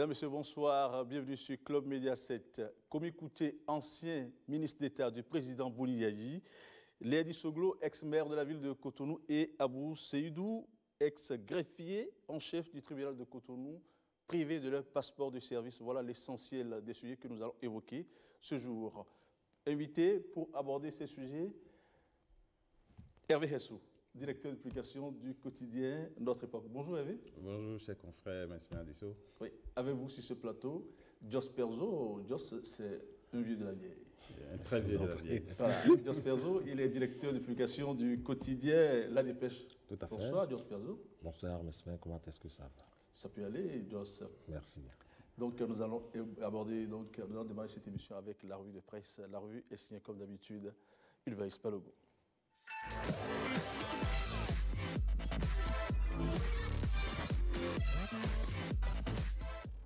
Mesdames, Messieurs, bonsoir. Bienvenue sur Club Média 7. Comme écouté, ancien ministre d'État du président Boni Yayi, Léadi Soglo, ex-maire de la ville de Cotonou, et Abou Seydou, ex-greffier en chef du tribunal de Cotonou, privés de leur passeport de service. Voilà l'essentiel des sujets que nous allons évoquer ce jour. Invité pour aborder ces sujets, Hervé Hessou, directeur de publication du quotidien Notre Époque. Bonjour Hervé. Bonjour, chers confrères, merci Adisso. Oui, avec vous sur ce plateau, Jos Perzo. Jos, c'est un vieux de la vieille. Un très vieux de la vieille. Voilà, Jos Perzo, il est directeur de publication du quotidien La Dépêche. Tout à fait. Bonsoir, Jos Perzo. Bonsoir, monsieur. Comment est-ce que ça va? Ça peut aller, Jos. Merci. Donc, nous allons aborder, nous allons démarrer cette émission avec la revue de presse. La revue est signée comme d'habitude, Ulvaïs Palogo.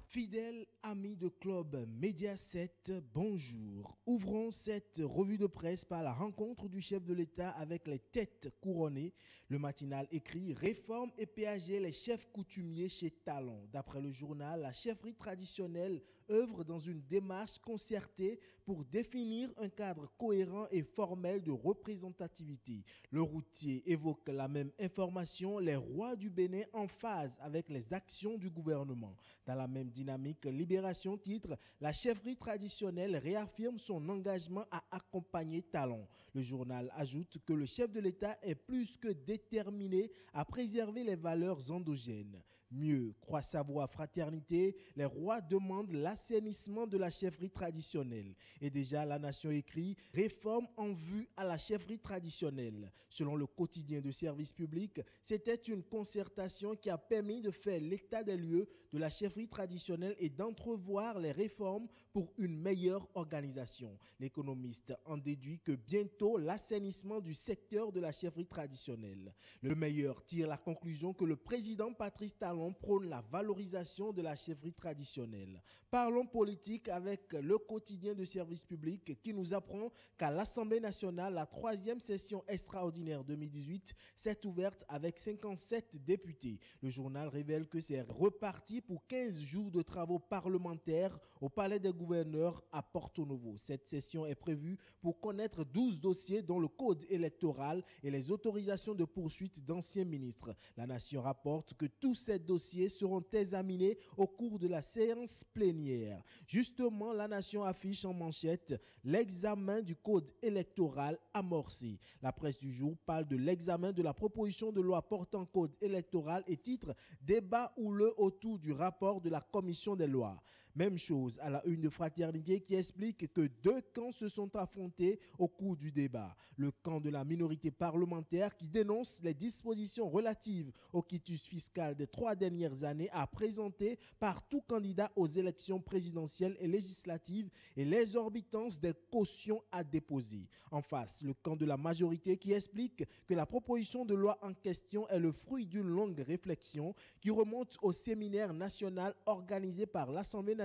Fidèles amis de Club Média 7, bonjour. Ouvrons cette revue de presse par la rencontre du chef de l'État avec les têtes couronnées. Le matinal écrit « Réforme et péager les chefs coutumiers chez Talon ». D'après le journal, la chefferie traditionnelle œuvre dans une démarche concertée pour définir un cadre cohérent et formel de représentativité. Le routier évoque la même information, les rois du Bénin en phase avec les actions du gouvernement. Dans la même dynamique, Libération titre « La chefferie traditionnelle réaffirme son engagement à accompagner Talon ». Le journal ajoute que le chef de l'État est plus que déterminé à préserver les valeurs endogènes. Mieux, croit sa voix fraternité, les rois demandent l'assainissement de la chefferie traditionnelle. Et déjà, La Nation écrit « Réforme en vue à la chefferie traditionnelle ». Selon le quotidien de service public, c'était une concertation qui a permis de faire l'état des lieux de la chefferie traditionnelle et d'entrevoir les réformes pour une meilleure organisation. L'économiste en déduit que bientôt l'assainissement du secteur de la chefferie traditionnelle. Le meilleur tire la conclusion que le président Patrice Talon prône la valorisation de la chefferie traditionnelle. Parlons politique avec le quotidien de service public qui nous apprend qu'à l'Assemblée nationale, la 3e session extraordinaire 2018 s'est ouverte avec 57 députés. Le journal révèle que c'est reparti pour 15 jours de travaux parlementaires au Palais des gouverneurs à Porto Novo. Cette session est prévue pour connaître 12 dossiers dont le code électoral et les autorisations de poursuite d'anciens ministres. La Nation rapporte que tous ces dossiers seront examinés au cours de la séance plénière. Justement, La Nation affiche en manchette l'examen du code électoral amorcé. La presse du jour parle de l'examen de la proposition de loi portant code électoral et titre « Débat houleux autour du rapport de la commission des lois ». Même chose à la une de Fraternité qui explique que deux camps se sont affrontés au cours du débat. Le camp de la minorité parlementaire qui dénonce les dispositions relatives au quitus fiscal des 3 dernières années à présenter par tout candidat aux élections présidentielles et législatives et l'exorbitance des cautions à déposer. En face, le camp de la majorité qui explique que la proposition de loi en question est le fruit d'une longue réflexion qui remonte au séminaire national organisé par l'Assemblée nationale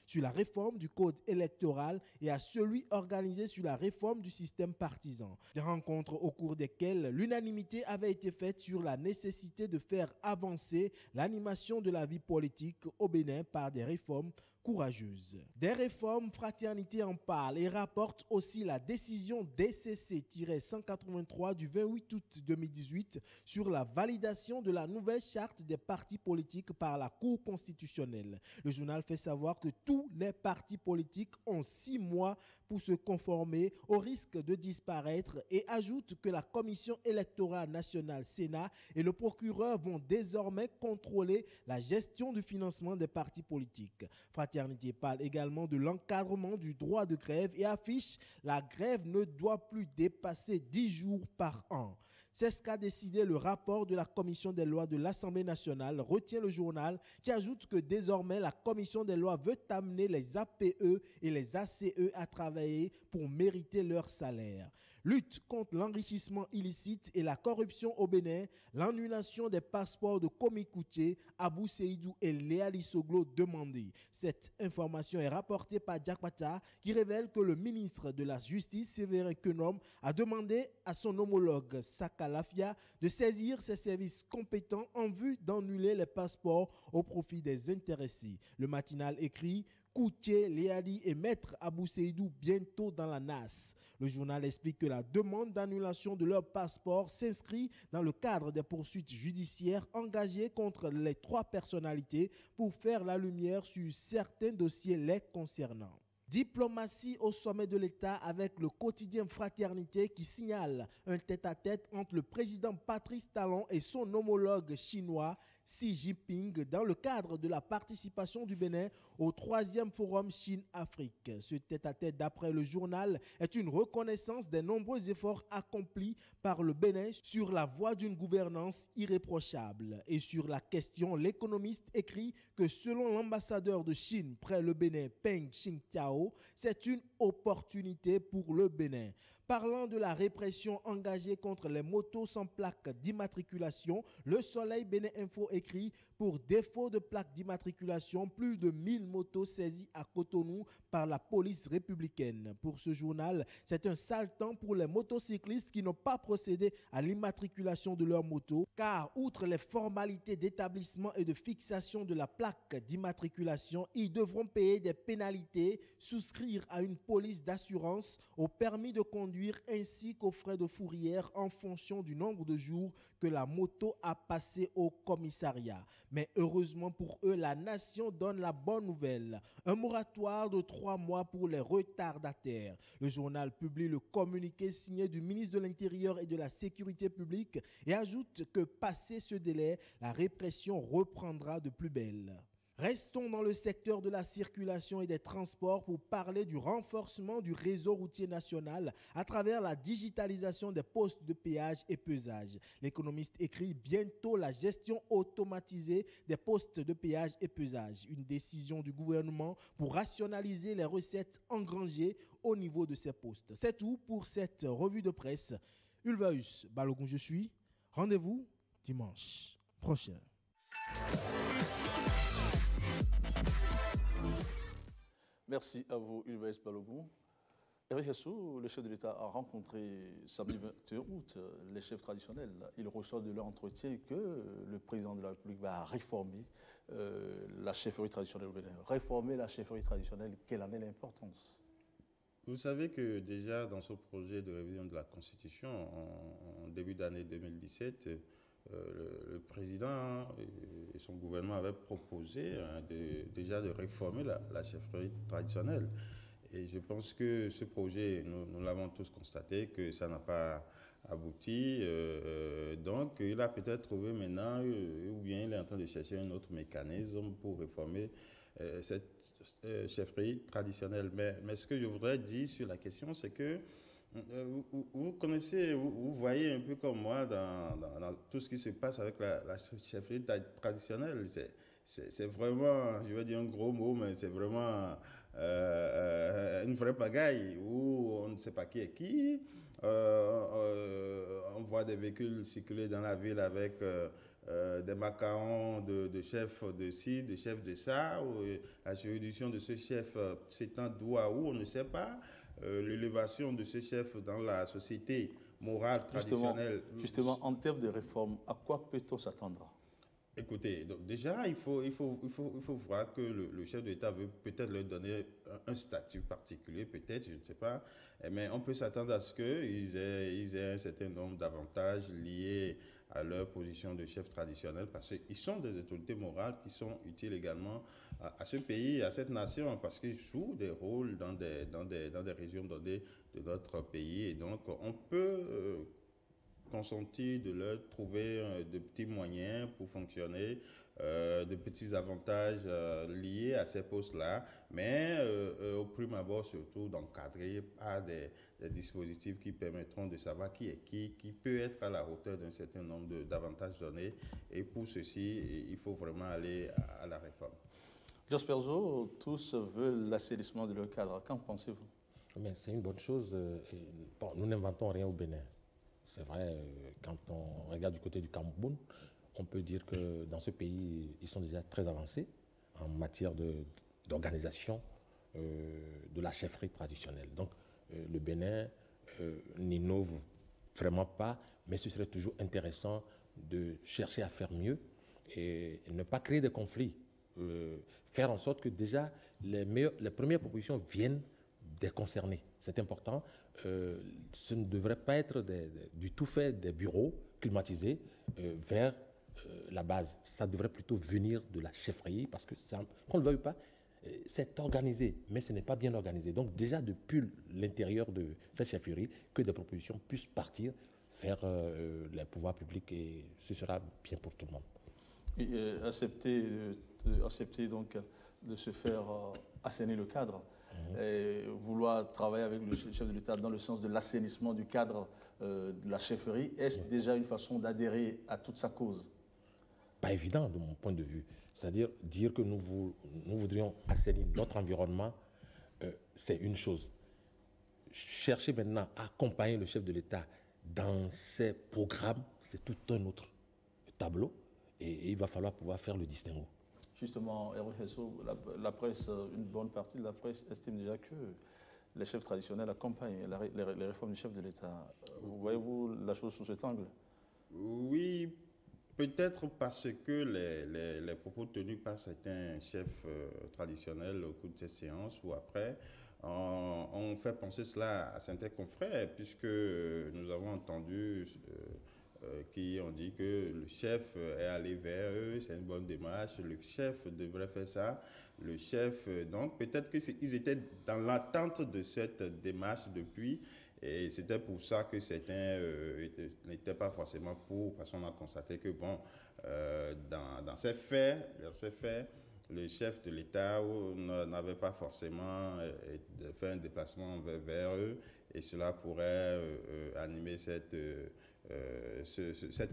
sur la réforme du code électoral et à celui organisé sur la réforme du système partisan. Des rencontres au cours desquelles l'unanimité avait été faite sur la nécessité de faire avancer l'animation de la vie politique au Bénin par des réformes courageuse. Des réformes, Fraternité en parle et rapporte aussi la décision DCC-183 du 28 août 2018 sur la validation de la nouvelle charte des partis politiques par la Cour constitutionnelle. Le journal fait savoir que tous les partis politiques ont 6 mois pour se conformer au risque de disparaître et ajoute que la Commission électorale nationale Sénat et le procureur vont désormais contrôler la gestion du financement des partis politiques. Fraternité parle également de l'encadrement du droit de grève et affiche « La grève ne doit plus dépasser 10 jours par an ». C'est ce qu'a décidé le rapport de la Commission des lois de l'Assemblée nationale, retient le journal, qui ajoute que désormais la Commission des lois veut amener les APE et les ACE à travailler pour mériter leur salaire. lutte contre l'enrichissement illicite et la corruption au Bénin, l'annulation des passeports de Komi Kouté, Abou Seydou et Léa Lissoglo demandés. Cette information est rapportée par Diakpata qui révèle que le ministre de la Justice, Séverin Kenom, a demandé à son homologue Saka Lafia de saisir ses services compétents en vue d'annuler les passeports au profit des intéressés. Le matinal écrit Kouté, Léali et Maître Abou Seydou bientôt dans la NAS. Le journal explique que la demande d'annulation de leur passeport s'inscrit dans le cadre des poursuites judiciaires engagées contre les 3 personnalités pour faire la lumière sur certains dossiers les concernant. Diplomatie au sommet de l'État avec le quotidien Fraternité qui signale un tête-à-tête entre le président Patrice Talon et son homologue chinois Xi Jinping dans le cadre de la participation du Bénin au 3e Forum Chine-Afrique. Ce tête-à-tête, d'après le journal, est une reconnaissance des nombreux efforts accomplis par le Bénin sur la voie d'une gouvernance irréprochable. Et sur la question, l'économiste écrit que selon l'ambassadeur de Chine près le Bénin, Peng Xingtiao, c'est une opportunité pour le Bénin. Parlant de la répression engagée contre les motos sans plaque d'immatriculation, Le Soleil Bénin Info écrit « Pour défaut de plaque d'immatriculation, plus de 1000 motos saisies à Cotonou par la police républicaine. » Pour ce journal, c'est un sale temps pour les motocyclistes qui n'ont pas procédé à l'immatriculation de leurs motos, car outre les formalités d'établissement et de fixation de la plaque d'immatriculation, ils devront payer des pénalités, souscrire à une police d'assurance, au permis de conduire ainsi qu'aux frais de fourrière en fonction du nombre de jours que la moto a passé au commissariat. Mais heureusement pour eux, la nation donne la bonne nouvelle. Un moratoire de 3 mois pour les retardataires. Le journal publie le communiqué signé du ministre de l'Intérieur et de la Sécurité publique et ajoute que passé ce délai, la répression reprendra de plus belle. Restons dans le secteur de la circulation et des transports pour parler du renforcement du réseau routier national à travers la digitalisation des postes de péage et pesage. L'économiste écrit bientôt la gestion automatisée des postes de péage et pesage. Une décision du gouvernement pour rationaliser les recettes engrangées au niveau de ces postes. C'est tout pour cette revue de presse. Ulvaeus Balogun, je suis. Rendez-vous dimanche prochain. Merci à vous, Ulvaeus Balogun. Eric Hessou, le chef de l'État, a rencontré samedi 21 août les chefs traditionnels. Il ressort de leur entretien que le président de la République va réformer la chefferie traditionnelle au Bénin. Réformer la chefferie traditionnelle, quelle en est l'importance? Vous savez que déjà dans ce projet de révision de la Constitution, en début d'année 2017, le président et son gouvernement avaient proposé déjà de réformer la chefferie traditionnelle. Et je pense que ce projet, nous l'avons tous constaté, que ça n'a pas abouti. Donc, il a peut-être trouvé maintenant, ou bien il est en train de chercher un autre mécanisme pour réformer cette chefferie traditionnelle. Mais ce que je voudrais dire sur la question, c'est que vous connaissez, vous voyez un peu comme moi dans tout ce qui se passe avec la chefferie traditionnelle. C'est vraiment, je vais dire un gros mot, mais c'est vraiment une vraie pagaille où on ne sait pas qui est qui. On voit des véhicules circuler dans la ville avec des macarons de chefs de ci, de chefs de ça. La juridiction de ce chef s'étend d'où à où, on ne sait pas. L'élévation de ce chef dans la société morale traditionnelle. Justement, en termes de réforme, à quoi peut-on s'attendre? Écoutez, donc déjà, il faut voir que le chef de l'État veut peut-être leur donner un statut particulier, peut-être, je ne sais pas, mais on peut s'attendre à ce qu'ils aient un certain nombre d'avantages liés à leur position de chef traditionnel, parce qu'ils sont des autorités morales qui sont utiles également à ce pays, à cette nation, parce qu'ils jouent des rôles dans des régions données de notre pays. Et donc, on peut consentir de leur trouver de petits moyens pour fonctionner, de petits avantages liés à ces postes-là, mais au prime abord surtout d'encadrer par des dispositifs qui permettront de savoir qui est qui peut être à la hauteur d'un certain nombre d'avantages donnés. Et pour ceci, il faut vraiment aller à la réforme. Jos Perzo, tous veulent l'assainissement de leur cadre. Qu'en pensez-vous? Mais c'est une bonne chose. Bon, nous n'inventons rien au Bénin. C'est vrai, quand on regarde du côté du Cameroun, on peut dire que dans ce pays, ils sont déjà très avancés en matière d'organisation de la chefferie traditionnelle. Donc, le Bénin n'innove vraiment pas, mais ce serait toujours intéressant de chercher à faire mieux et ne pas créer de conflits. Faire en sorte que déjà les premières propositions viennent des concernés. C'est important. Ce ne devrait pas être du tout fait des bureaux climatisés vers la base. Ça devrait plutôt venir de la chefferie parce que, qu'on ne le veuille pas, c'est organisé, mais ce n'est pas bien organisé. Donc déjà depuis l'intérieur de cette chefferie, que des propositions puissent partir vers les pouvoirs publics et ce sera bien pour tout le monde. Et, accepter donc de se faire assainir le cadre, et vouloir travailler avec le chef de l'État dans le sens de l'assainissement du cadre de la chefferie, est-ce déjà une façon d'adhérer à toute sa cause? Pas évident de mon point de vue. C'est-à-dire dire que nous voudrions assainir notre environnement, c'est une chose. Chercher maintenant à accompagner le chef de l'État dans ses programmes, c'est tout un autre tableau et il va falloir pouvoir faire le distinguo. Justement, Hervé Hesso, la presse, une bonne partie de la presse estime déjà que les chefs traditionnels accompagnent les réformes du chef de l'État. Voyez-vous la chose sous cet angle? Oui, peut-être parce que les propos tenus par certains chefs traditionnels au cours de cette séance ou après ont fait penser cela à certains confrères, puisque nous avons entendu qui ont dit que le chef est allé vers eux, c'est une bonne démarche, le chef devrait faire ça, le chef, donc peut-être qu'ils étaient dans l'attente de cette démarche depuis, et c'était pour ça que certains n'étaient pas forcément pour, parce qu'on a constaté que bon, dans ces faits, le chef de l'État n'avait pas forcément fait un déplacement vers eux, et cela pourrait animer cette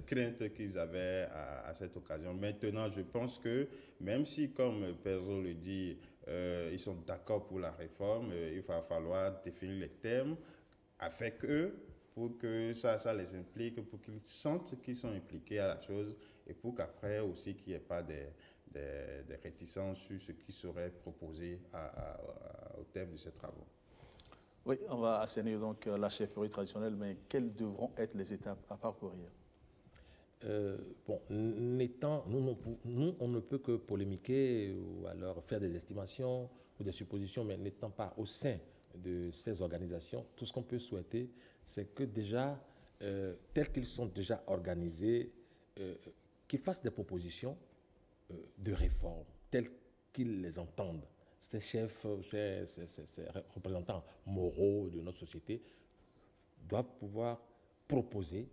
crainte qu'ils avaient à cette occasion. Maintenant, je pense que même si, comme Perzo le dit, ils sont d'accord pour la réforme, il va falloir définir les termes avec eux pour que ça les implique, pour qu'ils sentent qu'ils sont impliqués à la chose et pour qu'après aussi qu'il n'y ait pas des réticences sur ce qui serait proposé au terme de ces travaux. Oui, on va assainir donc la chefferie traditionnelle, mais quelles devront être les étapes à parcourir? Bon, nous, on ne peut que polémiquer ou alors faire des estimations ou des suppositions, mais n'étant pas au sein de ces organisations, tout ce qu'on peut souhaiter, c'est que déjà, tels qu'ils sont déjà organisés, qu'ils fassent des propositions de réforme, telles qu'ils les entendent. Ces chefs, ces représentants moraux de notre société doivent pouvoir proposer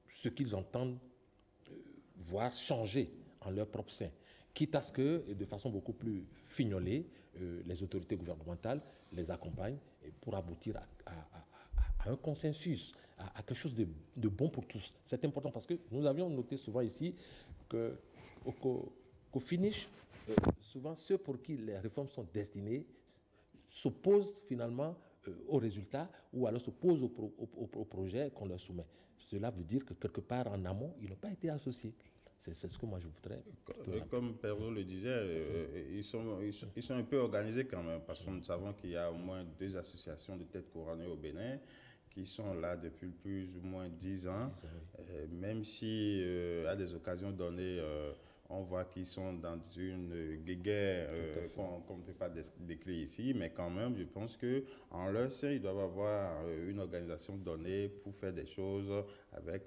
ce qu'ils entendent voir changer en leur propre sein, quitte à ce que, de façon beaucoup plus fignolée, les autorités gouvernementales les accompagnent pour aboutir à un consensus, à quelque chose de bon pour tous. C'est important parce que nous avions noté souvent ici qu'au finish, souvent ceux pour qui les réformes sont destinées s'opposent finalement aux résultats ou alors s'opposent au projet qu'on leur soumet. Cela veut dire que quelque part en amont, ils n'ont pas été associés. C'est ce que moi je voudrais. Comme Perrault le disait, ils sont un peu organisés quand même, parce que nous savons qu'il y a au moins 2 associations de têtes couronnées au Bénin qui sont là depuis plus ou moins 10 ans, même si à des occasions données, on voit qu'ils sont dans une guéguerre qu'on ne peut pas décrire ici, mais quand même, je pense qu'en leur sein, ils doivent avoir une organisation donnée pour faire des choses avec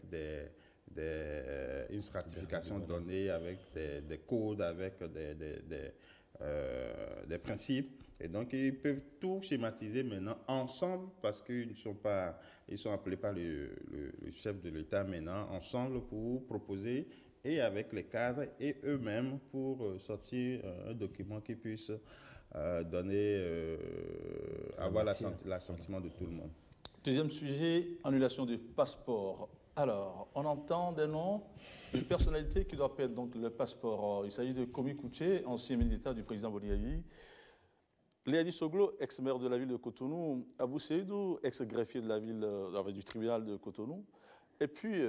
une stratification donnée, avec des codes, avec des principes. Et donc, ils peuvent tout schématiser maintenant ensemble parce qu'ils sont appelés par le chef de l'État maintenant ensemble pour proposer et avec les cadres et eux-mêmes pour sortir un document qui puisse avoir l'assentiment de tout le monde. Deuxième sujet, annulation du passeport. Alors, on entend des noms de personnalités qui doivent perdre donc le passeport. Il s'agit de Komi Kouché, ancien ministre d'État du président Boniayi. Léadi Soglo, ex-maire de la ville de Cotonou, Abou Seydou, ex-greffier de la ville du tribunal de Cotonou. Et puis,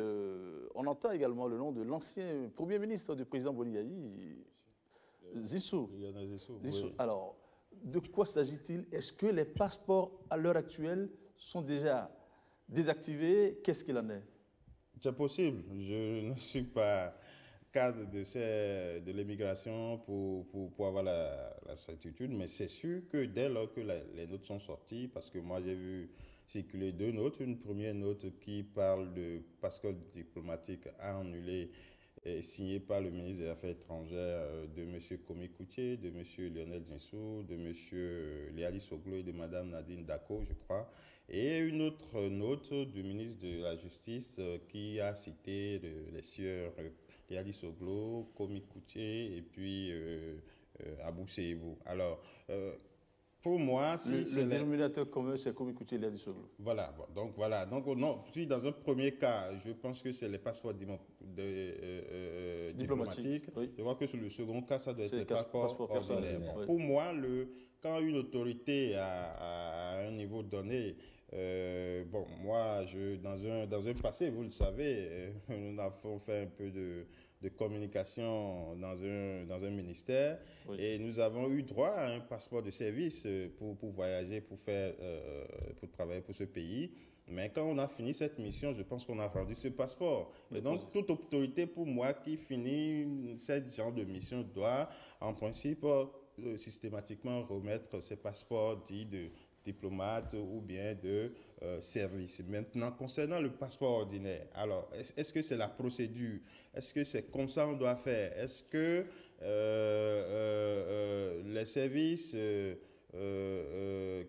on entend également le nom de l'ancien Premier ministre du président Boniaï, Zissou. Zissou. Oui. Alors, de quoi s'agit-il? Est-ce que les passeports, à l'heure actuelle, sont déjà désactivés? Qu'est-ce qu'il en est? C'est possible. Je ne suis pas cadre de l'immigration pour avoir la certitude, mais c'est sûr que dès lors que les notes sont sorties, parce que moi j'ai vu circuler deux notes, une première note qui parle de passeport diplomatique annulé et signé par le ministre des Affaires étrangères de M. Komi Koutié, de M. Lionel Zinsou, de M. Léadi Soglo et de Mme Nadine Dako, je crois. Et une autre note du ministre de la Justice qui a cité les sieurs Léadi Soglo, Komi Koutié et puis Abou Seydou. Alors, pour moi, si le dénominateur commun, c'est Komi Koutié et Léadi Soglo. Voilà. Bon, donc, voilà. Donc, non, si dans un premier cas, je pense que c'est les passeports diplomatiques. Oui. Je vois que sur le second cas, ça doit être les passeports ordinaires. Oui. Pour moi, quand une autorité a un niveau donné, bon, moi, dans un passé, vous le savez, nous avons fait un peu de communication dans un ministère, oui. Et nous avons eu droit à un passeport de service pour voyager, pour travailler pour ce pays. Mais quand on a fini cette mission, je pense qu'on a rendu ce passeport. Et donc, toute autorité, pour moi, qui finit ce genre de mission doit, en principe, systématiquement remettre ces passeports dits de diplomate ou bien de service. Maintenant, concernant le passeport ordinaire, alors, est-ce que c'est la procédure? Est-ce que c'est comme ça qu'on doit faire? Est-ce que les services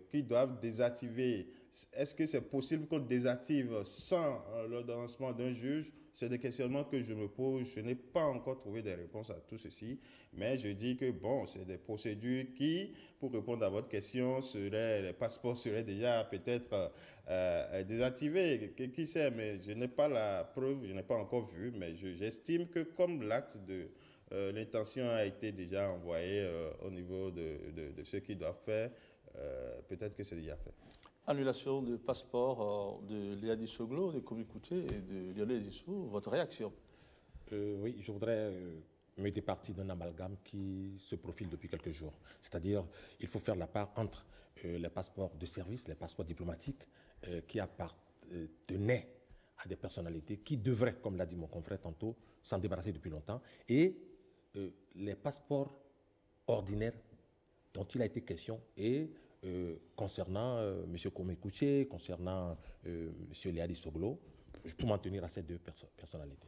qui doivent désactiver, est-ce que c'est possible qu'on désactive sans l'ordonnancement d'un juge? C'est des questionnements que je me pose. Je n'ai pas encore trouvé des réponses à tout ceci. Mais je dis que, bon, c'est des procédures qui, pour répondre à votre question, les passeports seraient déjà peut-être désactivés. Qui sait? Mais je n'ai pas la preuve, je n'ai pas encore vu. Mais j'estime que comme l'acte de l'intention a été déjà envoyé au niveau de ceux qui doivent faire, peut-être que c'est déjà fait. Annulation de passeport de Léadi Soglo, de Komi Koutié et de Lionel Zissou. Votre réaction? Oui, je voudrais me départir d'un amalgame qui se profile depuis quelques jours. C'est-à-dire, il faut faire la part entre les passeports de service, les passeports diplomatiques qui appartenaient à des personnalités qui devraient, comme l'a dit mon confrère tantôt, s'en débarrasser depuis longtemps, et les passeports ordinaires dont il a été question et concernant M. Komi Koutié, concernant M. Léadi Soglo, pour m'en tenir à ces deux personnalités.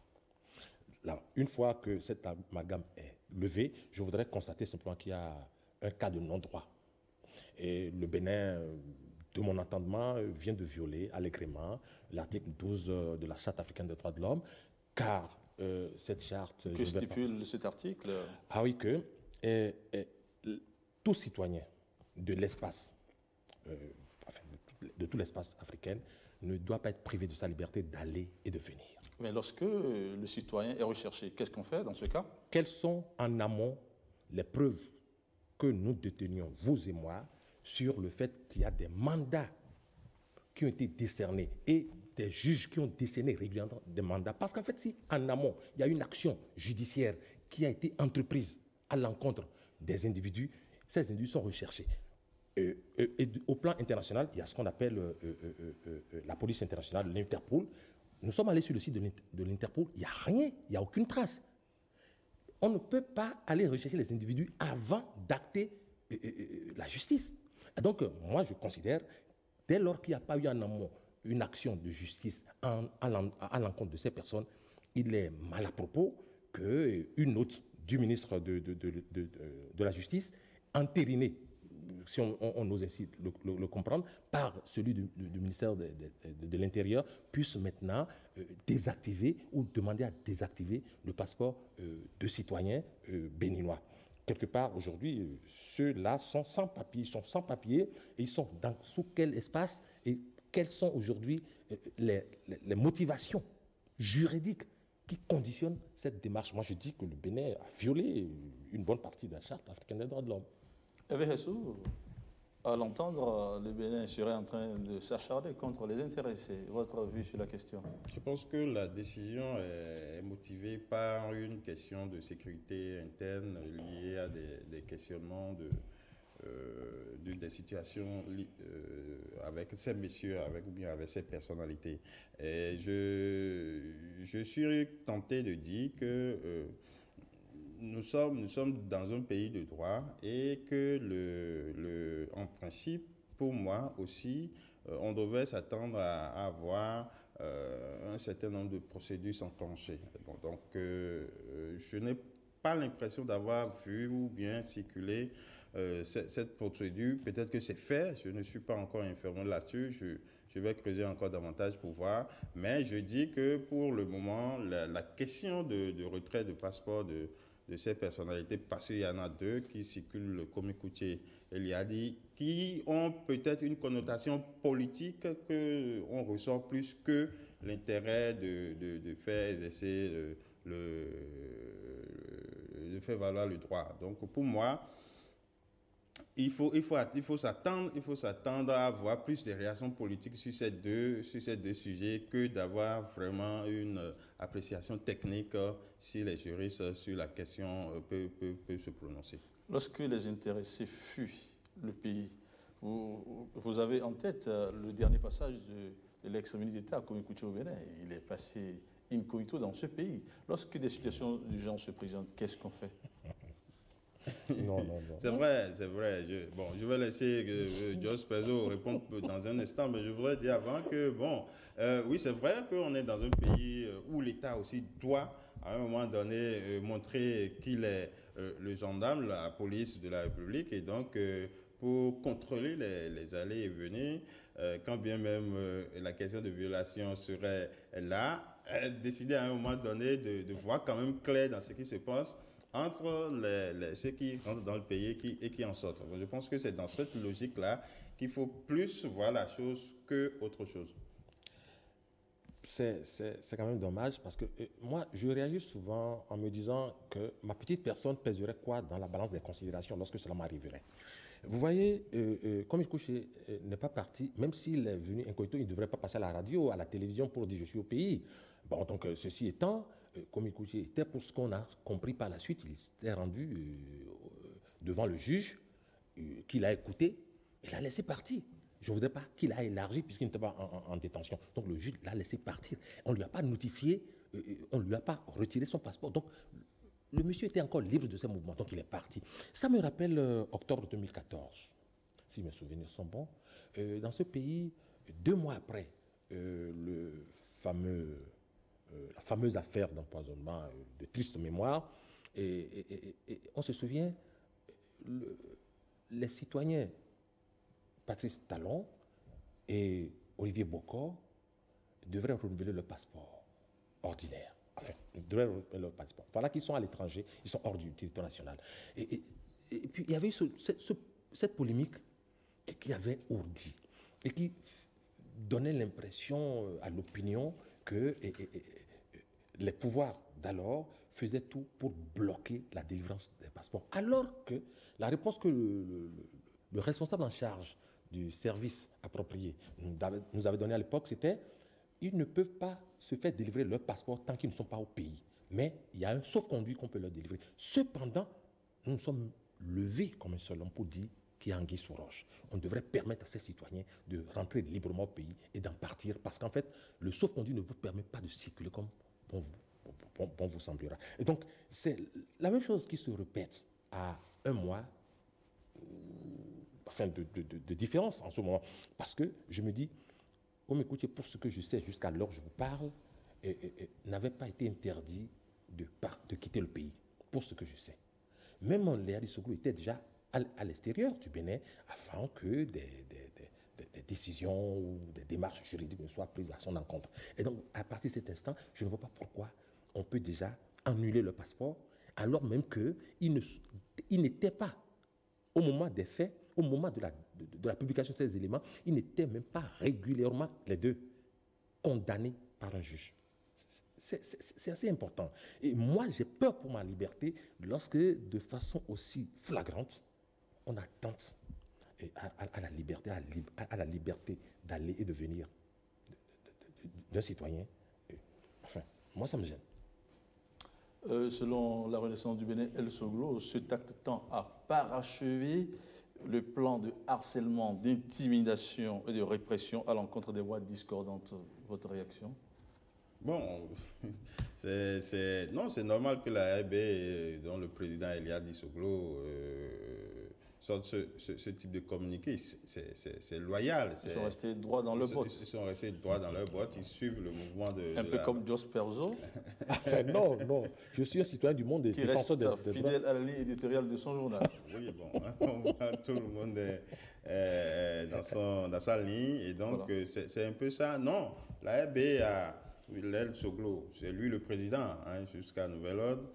Là, une fois que cet amalgame est levé, je voudrais constater simplement qu'il y a un cas de non-droit. Et le Bénin, de mon entendement, vient de violer allègrement l'article 12 de la Charte africaine des droits de l'homme, car cette charte... Que stipule cet article? Ah oui, que tout citoyen de l'espace, de tout l'espace africain, ne doit pas être privé de sa liberté d'aller et de venir. Mais lorsque le citoyen est recherché, qu'est-ce qu'on fait dans ce cas? Quelles sont en amont les preuves que nous détenions, vous et moi, sur le fait qu'il y a des mandats qui ont été décernés et des juges qui ont décerné régulièrement des mandats? Parce qu'en fait, si en amont, il y a une action judiciaire qui a été entreprise à l'encontre des individus, ces individus sont recherchés. Et au plan international, il y a ce qu'on appelle la police internationale, l'Interpol. Nous sommes allés sur le site de l'Interpol, il n'y a rien, il n'y a aucune trace. On ne peut pas aller rechercher les individus avant d'acter la justice. Et donc, moi, je considère, dès lors qu'il n'y a pas eu en amont une action de justice à l'encontre de ces personnes, il est mal à propos qu'une note du ministre de la Justice, entérinée, si on ose ainsi le comprendre, par celui du ministère de l'Intérieur, puisse maintenant désactiver ou demander à désactiver le passeport de citoyens béninois. Quelque part, aujourd'hui, ceux-là sont sans papier, et ils sont sous quel espace et quelles sont aujourd'hui les motivations juridiques qui conditionnent cette démarche. Moi, je dis que le Bénin a violé une bonne partie de la Charte africaine des droits de l'homme. À l'entendre, le Bénin serait en train de s'acharner contre les intéressés. Votre vue sur la question? Je pense que la décision est motivée par une question de sécurité interne liée à des questionnements des situations avec ces messieurs, ou bien avec ces personnalités. Et je suis tenté de dire que nous sommes dans un pays de droit et que, en principe, pour moi aussi, on devait s'attendre à avoir un certain nombre de procédures s'enclencher. Bon, donc, je n'ai pas l'impression d'avoir vu ou bien circulé cette procédure. Peut-être que c'est fait, je ne suis pas encore informé là-dessus. Je vais creuser encore davantage pour voir. Mais je dis que pour le moment, la question de retrait de passeport de ces personnalités, parce qu'il y en a deux qui circulent, le Kwame Couché et Liadi, qui ont peut-être une connotation politique qu'on ressort plus que l'intérêt de faire exercer de faire valoir le droit. Donc pour moi, il faut s'attendre à avoir plus de réactions politiques sur ces deux sujets que d'avoir vraiment une appréciation technique si les juristes sur la question peuvent se prononcer. Lorsque les intéressés fuient le pays, vous avez en tête le dernier passage de l'ex-ministre d'État, Kwame Couché au Bénin. Il est passé incognito dans ce pays. Lorsque des situations du genre se présentent, qu'est-ce qu'on fait? Non. C'est vrai. Je vais laisser Jos Pezo répondre dans un instant, mais je voudrais dire avant que, oui, c'est vrai qu'on est dans un pays où l'État aussi doit, à un moment donné, montrer qu'il est le gendarme, la police de la République, et donc, pour contrôler les allées et venues, quand bien même la question de violation serait là, décider à un moment donné de voir quand même clair dans ce qui se passe entre ceux qui rentrent dans le pays et qui en sortent. Je pense que c'est dans cette logique-là qu'il faut plus voir la chose qu'autre chose. C'est quand même dommage parce que moi, je réagis souvent en me disant que ma petite personne pèserait quoi dans la balance des considérations lorsque cela m'arriverait. Vous voyez, Kwame Couché n'est pas parti, même s'il est venu incognito, il ne devrait pas passer à la radio, à la télévision pour dire je suis au pays. Bon, donc ceci étant, Kwame Couché était, pour ce qu'on a compris par la suite, il s'était rendu devant le juge, qu'il a écouté, et l'a laissé partir. Je ne voudrais pas qu'il a élargi puisqu'il n'était pas en détention. Donc le juge l'a laissé partir. On ne lui a pas notifié, on ne lui a pas retiré son passeport. Donc le monsieur était encore libre de ses mouvements, donc il est parti. Ça me rappelle octobre 2014, si mes souvenirs sont bons. Dans ce pays, 2 mois après la fameuse affaire d'empoisonnement de triste mémoire, et on se souvient, les citoyens Patrice Talon et Olivier Bocor devraient renouveler le passeport ordinaire. Enfin, ils devraient renouveler leur passeport. Voilà qu'ils sont à l'étranger, ils sont hors du territoire national. Et puis, il y avait eu cette polémique qui avait ourdi et qui donnait l'impression à l'opinion que les pouvoirs d'alors faisaient tout pour bloquer la délivrance des passeports. Alors que la réponse que le responsable en charge du service approprié nous avait donné à l'époque, c'était ils ne peuvent pas se faire délivrer leur passeport tant qu'ils ne sont pas au pays. Mais il y a un sauf-conduit qu'on peut leur délivrer. Cependant, nous nous sommes levés comme un seul homme pour dire qu'il y a anguille sous roche. On devrait permettre à ces citoyens de rentrer librement au pays et d'en partir parce qu'en fait, le sauf-conduit ne vous permet pas de circuler comme bon vous semblera. Et donc, c'est la même chose qui se répète à 1 mois de différence en ce moment. Parce que je me dis, Kwame Couché, pour ce que je sais jusqu'à l'heure où je vous parle, n'avait pas été interdit de quitter le pays, pour ce que je sais. Même Léa Soglou était déjà à l'extérieur du Bénin afin que des décisions ou des démarches juridiques ne soient prises à son encontre. Et donc, à partir de cet instant, je ne vois pas pourquoi on peut déjà annuler le passeport, alors même qu'il n'était pas, au moment des faits, au moment de la publication de ces éléments, il n'était même pas régulièrement, les deux, condamnés par un juge. C'est assez important. Et moi, j'ai peur pour ma liberté lorsque, de façon aussi flagrante, on attente à la liberté, à la liberté d'aller et de venir d'un citoyen. Enfin, moi, ça me gêne. Selon la Renaissance du Bénin, El Soglo, cet acte tend à parachever le plan de harcèlement, d'intimidation et de répression à l'encontre des voix discordantes. Votre réaction? Bon, non, c'est normal que la RB, dont le président Eliade Soglo, sorte ce type de communiqué. C'est loyal. Ils sont restés droits dans leur botte. Ils sont restés droits dans leur botte. Ils suivent le mouvement de... Un peu comme Jos Perzo. Non, non. Je suis un citoyen du monde et défenseur des droits. Qui reste fidèle à la ligne éditoriale de son journal. Oui, bon, hein, on voit tout le monde dans sa ligne. Et donc, voilà. C'est un peu ça. Non, la RB a... El Soglo, c'est lui le président, hein, jusqu'à nouvel ordre,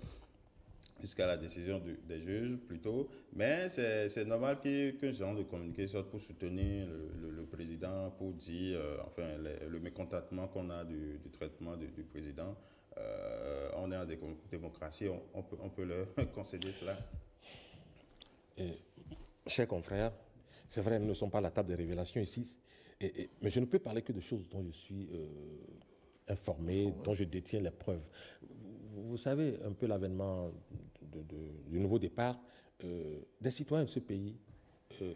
jusqu'à la décision des juges plutôt. Mais c'est normal qu'un genre de communiqué sorte pour soutenir le président, pour dire le mécontentement qu'on a du traitement du président. On est en démocratie, on peut leur concéder cela. Chers confrères, c'est vrai, nous ne sommes pas à la table des révélations ici, mais je ne peux parler que de choses dont je suis informé, dont je détiens les preuves. Vous savez, un peu l'avènement du nouveau départ, des citoyens de ce pays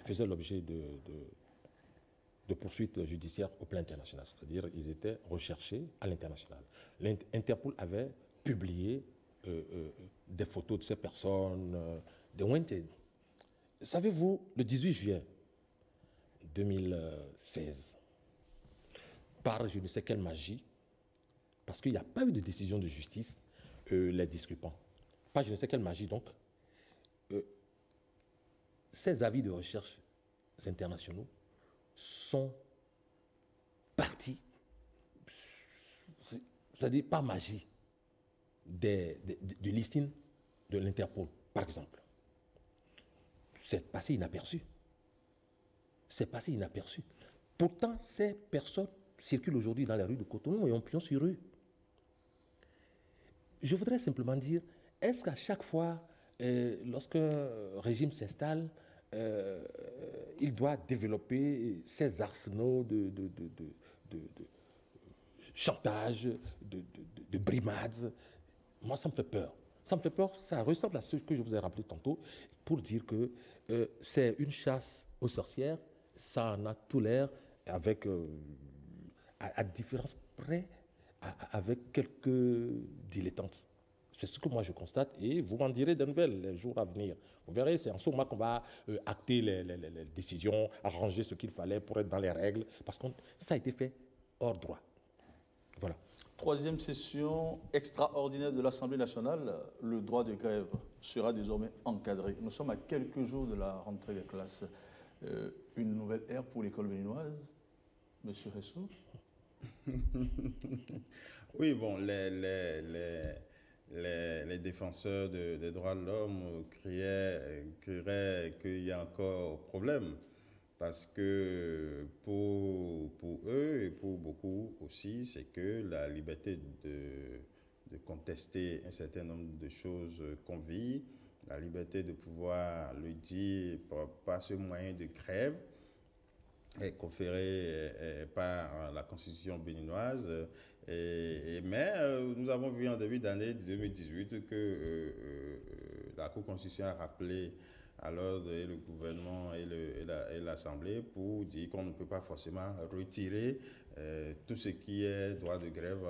faisaient l'objet de poursuites judiciaires au plan international. C'est-à-dire qu'ils étaient recherchés à l'international. L'Interpol avait publié des photos de ces personnes, des wanted. Savez-vous, le 18 juillet 2016, par je ne sais quelle magie, parce qu'il n'y a pas eu de décision de justice les disculpant. Pas je ne sais quelle magie, donc. Ces avis de recherche internationaux sont partis, c'est-à-dire par magie, du listing de l'Interpol, par exemple. C'est passé inaperçu. C'est passé inaperçu. Pourtant, ces personnes circulent aujourd'hui dans les rues de Cotonou et ont pion sur rue. Je voudrais simplement dire, est-ce qu'à chaque fois, lorsqu'un régime s'installe, il doit développer ses arsenaux de chantage, de brimades? Moi, ça me fait peur. Ça me fait peur, ça ressemble à ce que je vous ai rappelé tantôt, pour dire que c'est une chasse aux sorcières, ça en a tout l'air, avec, à différence près, avec quelques dilettantes. C'est ce que moi je constate et vous m'en direz des nouvelles les jours à venir. Vous verrez, c'est en ce moment qu'on va acter les décisions, arranger ce qu'il fallait pour être dans les règles, parce que ça a été fait hors droit. Voilà. Troisième session extraordinaire de l'Assemblée nationale, le droit de grève sera désormais encadré. Nous sommes à quelques jours de la rentrée des classes. Une nouvelle ère pour l'école béninoise, Monsieur Ressou? Oui, bon, les défenseurs des droits de l'homme crieraient qu'il y a encore problème. Parce que pour eux et pour beaucoup aussi, c'est que la liberté de contester un certain nombre de choses qu'on vit, la liberté de pouvoir le dire par ce moyen de grève, est conférée par la Constitution béninoise. Mais nous avons vu en début d'année 2018 que la Cour constitutionnelle a rappelé à l'ordre et le gouvernement et l'Assemblée pour dire qu'on ne peut pas forcément retirer tout ce qui est droit de grève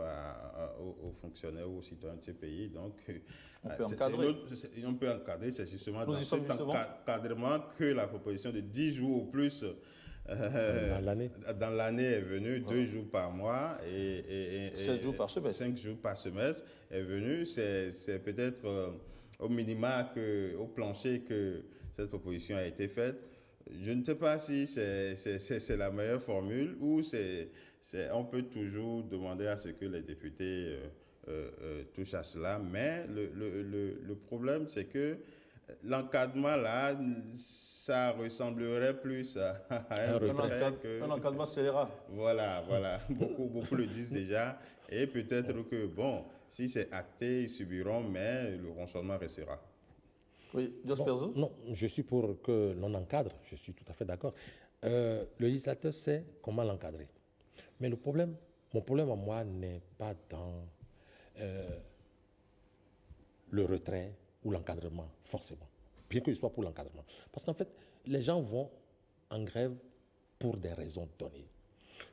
aux fonctionnaires ou aux citoyens de ce pays. Donc, on peut encadrer. On peut encadrer, c'est justement dans cet encadrement que la proposition de 10 jours ou plus dans l'année est venue, voilà. 2 jours par mois et 7 jours par semestre. 5 jours par semestre est venue. C'est peut-être au minima, au plancher que cette proposition a été faite. Je ne sais pas si c'est la meilleure formule ou on peut toujours demander à ce que les députés touchent à cela. Mais le problème, c'est que l'encadrement, là, ça ressemblerait plus à un retrait un encadrement scélérat. Voilà. Beaucoup le disent déjà. Et peut-être que, bon, si c'est acté, ils subiront, mais le ronchonnement restera. Oui, Jos Perzo? Non, je suis pour que l'on encadre, je suis tout à fait d'accord. Le législateur sait comment l'encadrer. Mais mon problème à moi n'est pas dans le retrait ou l'encadrement, forcément. Bien que je sois pour l'encadrement. Parce qu'en fait, les gens vont en grève pour des raisons données.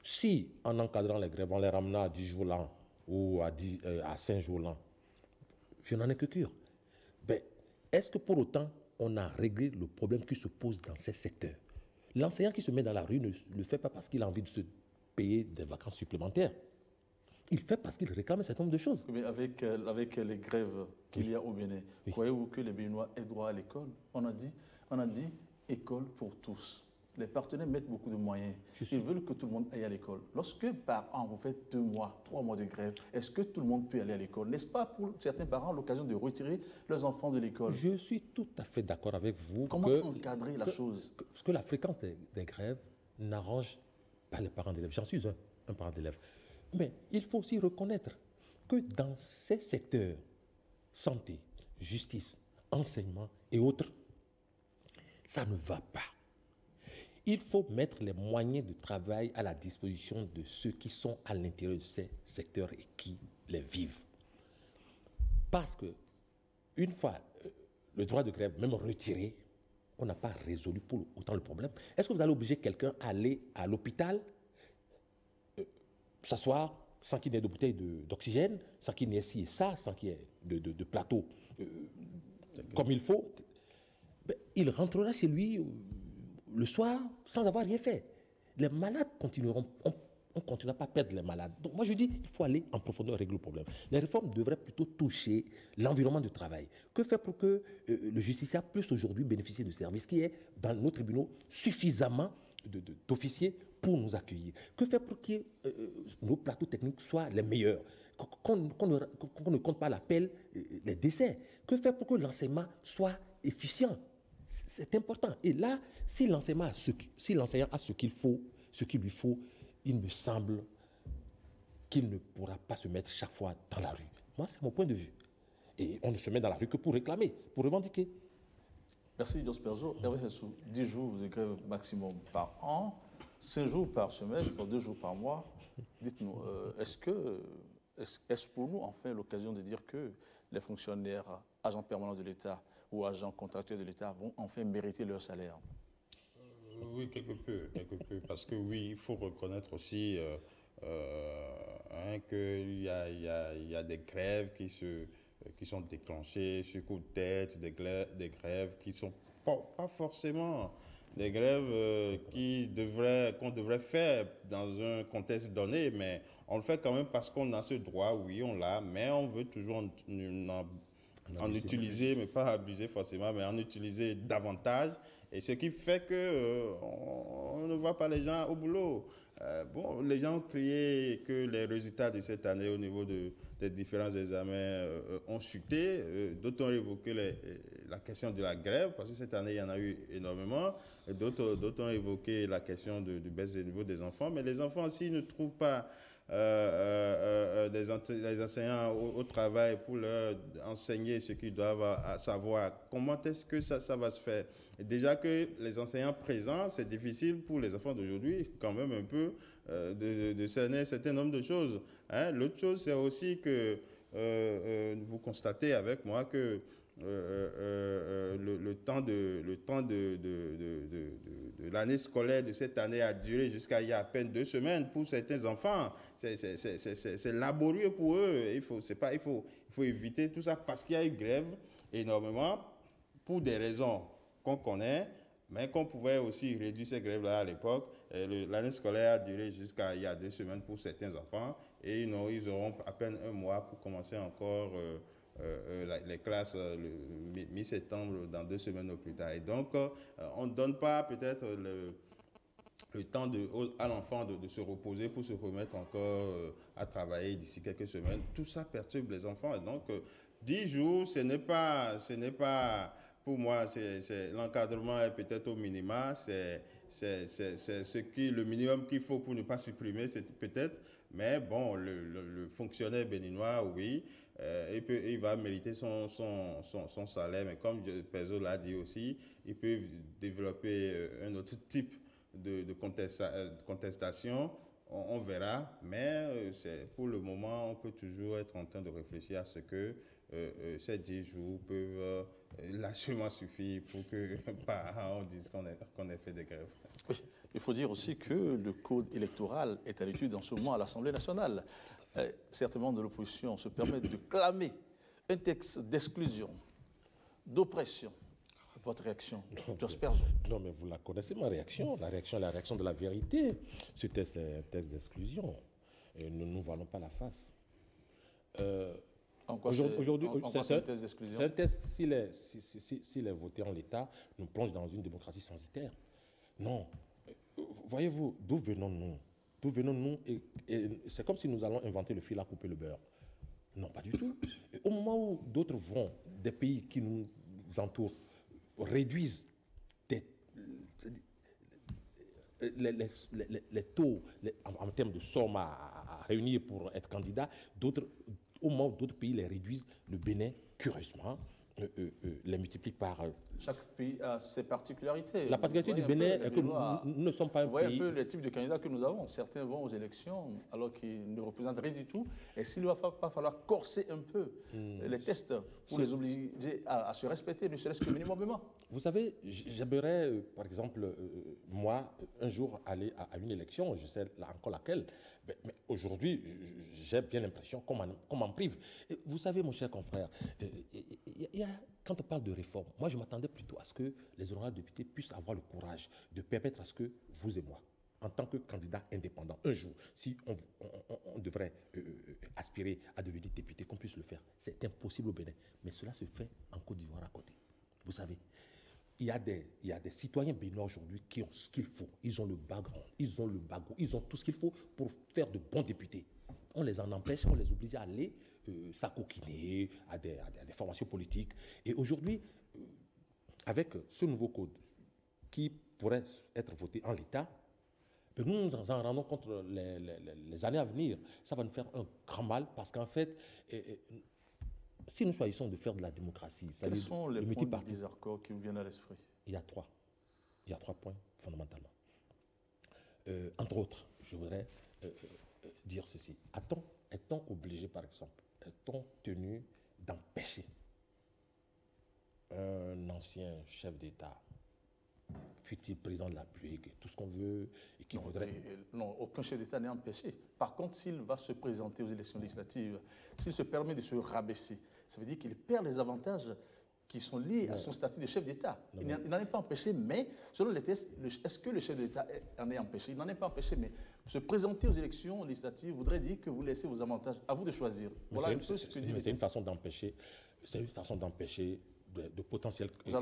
Si, en encadrant les grèves, on les ramenait à 10 jours l'an ou à 5 jours l'an, je n'en ai que cure. Ben, est-ce que pour autant, on a réglé le problème qui se pose dans ces secteurs? L'enseignant qui se met dans la rue ne le fait pas parce qu'il a envie de se payer des vacances supplémentaires. Il fait parce qu'il réclame un certain nombre de choses. Mais avec les grèves qu'il y a au Bénin, croyez-vous que les Béninois aient droit à l'école? On a dit école pour tous. Les partenaires mettent beaucoup de moyens. Ils veulent que tout le monde aille à l'école. Lorsque par an, vous faites 2 mois, 3 mois de grève, est-ce que tout le monde peut aller à l'école? N'est-ce pas pour certains parents l'occasion de retirer leurs enfants de l'école? Je suis tout à fait d'accord avec vous. Comment encadrer la chose? Parce que la fréquence des grèves n'arrange pas les parents d'élèves. J'en suis un parent d'élève. Mais il faut aussi reconnaître que dans ces secteurs, santé, justice, enseignement et autres, ça ne va pas. Il faut mettre les moyens de travail à la disposition de ceux qui sont à l'intérieur de ces secteurs et qui les vivent. Parce que, une fois le droit de grève même retiré, on n'a pas résolu pour autant le problème. Est-ce que vous allez obliger quelqu'un à aller à l'hôpital, s'asseoir sans qu'il y ait de bouteilles d'oxygène, sans qu'il y ait ci et ça, sans qu'il y ait de plateau comme il faut? Ben, il rentrera chez lui le soir sans avoir rien fait. Les malades continueront, on ne continuera pas à perdre les malades. Donc moi je dis, il faut aller en profondeur régler le problème. Les réformes devraient plutôt toucher l'environnement de travail. Que faire pour que le justiciable puisse aujourd'hui bénéficier de services qui est dans nos tribunaux suffisamment d'officiers pour nous accueillir? Que faire pour que nos plateaux techniques soient les meilleurs? Qu'on ne compte pas l'appel, les décès? Que faire pour que l'enseignement soit efficient? C'est important. Et là, si l'enseignant a ce qu'il faut, ce qu'il lui faut, il me semble qu'il ne pourra pas se mettre chaque fois dans la rue. Moi, c'est mon point de vue. Et on ne se met dans la rue que pour réclamer, pour revendiquer. Merci, Jos Perzo. Hervé Hessou, 10 jours de grève maximum par an, 5 jours par semestre, 2 jours par mois. Dites-nous, est-ce pour nous, enfin, l'occasion de dire que les fonctionnaires, agents permanents de l'État ou agents contractuels de l'État vont enfin mériter leur salaire? Oui, quelque peu. Parce que oui, il faut reconnaître aussi qu'il y a des grèves qui sont déclenchées sur coup de tête, des grèves qui ne sont pas forcément des grèves qu'on devrait faire dans un contexte donné, mais on le fait quand même parce qu'on a ce droit, oui, on l'a, mais on veut toujours en utiliser, mais pas abuser forcément, mais en utiliser davantage. Et ce qui fait qu'on ne voit pas les gens au boulot. Les gens ont crié que les résultats de cette année au niveau des différents examens ont chuté. D'autres ont évoqué la question de la grève, parce que cette année, il y en a eu énormément. D'autres ont évoqué la question de baisse du niveau des enfants. Mais les enfants, s'ils ne trouvent pas des enseignants au travail pour leur enseigner ce qu'ils doivent savoir, comment est-ce que ça va se faire? Et déjà que les enseignants présents, c'est difficile pour les enfants d'aujourd'hui, quand même un peu, de cerner un certain nombre de choses. Hein? L'autre chose, c'est aussi que vous constatez avec moi que le temps de l'année scolaire de cette année a duré jusqu'à il y a à peine 2 semaines pour certains enfants. C'est laborieux pour eux. Il faut éviter tout ça parce qu'il y a eu grève énormément pour des raisons qu'on connaît, mais qu'on pouvait aussi réduire ces grèves-là à l'époque. L'année scolaire a duré jusqu'à il y a 2 semaines pour certains enfants et ils auront à peine 1 mois pour commencer encore les classes mi-septembre, dans 2 semaines au plus tard. Et donc, on ne donne pas peut-être le temps à l'enfant de se reposer pour se remettre encore à travailler d'ici quelques semaines. Tout ça perturbe les enfants. Et donc, 10 jours, ce n'est pas pour moi, l'encadrement est peut-être au minima. C'est le minimum qu'il faut pour ne pas supprimer, c'est peut-être. Mais bon, le fonctionnaire béninois, oui, il va mériter son salaire. Mais comme Perzo l'a dit aussi, il peut développer un autre type de contestation. On verra. Mais pour le moment, on peut toujours être en train de réfléchir à ce que ces 10 jours peuvent largement suffire pour que on dise qu'on ait fait des grèves. Oui. Il faut dire aussi que le code électoral est à l'étude en ce moment à l'Assemblée nationale. Certains membres de l'opposition se permettent de clamer un texte d'exclusion, d'oppression. Votre réaction, Jos Perzo? Non, mais vous la connaissez, ma réaction. La réaction est la réaction de la vérité. Ce texte est un texte d'exclusion. Et nous ne nous voilons pas la face. Aujourd'hui, c'est un texte d'exclusion. C'est un texte, s'il est voté en l'état, nous plonge dans une démocratie censitaire. Non. Voyez-vous, d'où venons-nous? D'où venons-nous? Et c'est comme si nous allons inventer le fil à couper le beurre. Non, pas du tout. Et au moment où d'autres vont, des pays qui nous entourent, réduisent les taux en termes de sommes à réunir pour être candidat, au moment où d'autres pays les réduisent, le Bénin, curieusement, les multiplie par... Chaque pays a ses particularités. La particularité du Bénin est que nous ne sommes pas un pays... Vous voyez un peu les types de candidats que nous avons. Certains vont aux élections alors qu'ils ne représentent rien du tout. Et s'il ne va pas falloir corser un peu les tests pour les obliger à se respecter, ne serait-ce que minimum. Vous savez, j'aimerais, par exemple, moi, un jour aller à une élection, je sais encore laquelle, mais aujourd'hui, j'ai bien l'impression qu'on m'en prive. Et vous savez, mon cher confrère, quand on parle de réforme, moi je m'attendais plutôt à ce que les honorables députés puissent avoir le courage de permettre à ce que vous et moi, en tant que candidats indépendants, un jour, si on devrait aspirer à devenir député, qu'on puisse le faire. C'est impossible au Bénin. Mais cela se fait en Côte d'Ivoire à côté. Vous savez, il y a des citoyens béninois aujourd'hui qui ont ce qu'il faut. Ils ont le background, ils ont le bagot, ils ont tout ce qu'il faut pour faire de bons députés. On les en empêche, on les oblige à aller s'acoquiner à des formations politiques. Et aujourd'hui, avec ce nouveau code qui pourrait être voté en l'état, nous nous en rendons compte les années à venir. Ça va nous faire un grand mal parce qu'en fait, si nous choisissons de faire de la démocratie, quels sont les points de désaccord qui vous viennent à l'esprit? Il y a trois. Il y a 3 points fondamentalement. Entre autres, je voudrais dire ceci. Est-on obligé, par exemple, est-on tenu d'empêcher un ancien chef d'État, fut-il président de la République, tout ce qu'on veut, et qui voudrait... Non, aucun chef d'État n'est empêché. Par contre, s'il va se présenter aux élections législatives, s'il se permet de se rabaisser, ça veut dire qu'il perd les avantages qui sont liés à son statut de chef d'État. Il n'en est pas empêché, mais selon les tests, est-ce que le chef d'État en est empêché? Il n'en est pas empêché, mais se présenter aux élections législatives voudrait dire que vous laissez vos avantages. À vous de choisir. Voilà un peu ce que dit. Mais c'est une façon d'empêcher. C'est une façon d'empêcher de potentiels candidats.